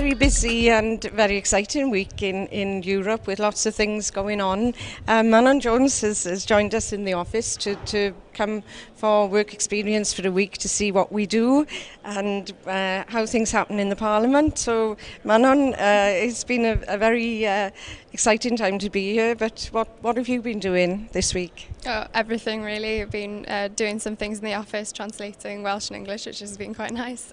very busy and very exciting week in Europe with lots of things going on. Manon Jones has joined us in the office to come for work experience for a week to see what we do and how things happen in the Parliament. So Manon, it's been a very exciting time to be here, but what have you been doing this week? Everything really. I've been doing some things in the office, translating Welsh and English, which has been quite nice.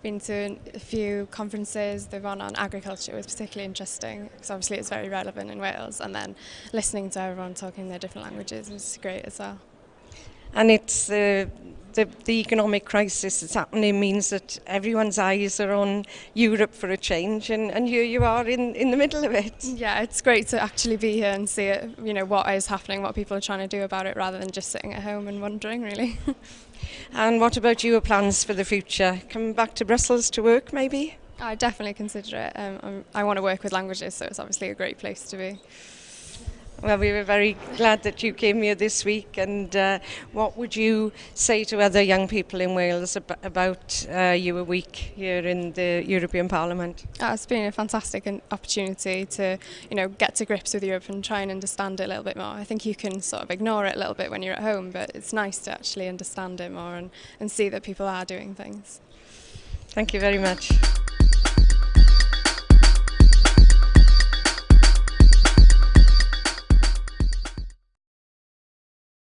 Been to a few conferences. The one on agriculture was particularly interesting because obviously it's very relevant in Wales, and then listening to everyone talking their different languages was great as well. And it's the economic crisis that's happening means that everyone's eyes are on Europe for a change, and here you are in the middle of it. Yeah, it's great to actually be here and see it, what is happening, what people are trying to do about it, rather than just sitting at home and wondering, really. And what about your plans for the future? Come back to Brussels to work, maybe? I definitely consider it. I want to work with languages, so it's obviously a great place to be. Well, we were very glad that you came here this week, and what would you say to other young people in Wales about your week here in the European Parliament? It's been a fantastic opportunity to, get to grips with Europe and try and understand it a little bit more. I think you can sort of ignore it a little bit when you're at home, but it's nice to actually understand it more and see that people are doing things. Thank you very much.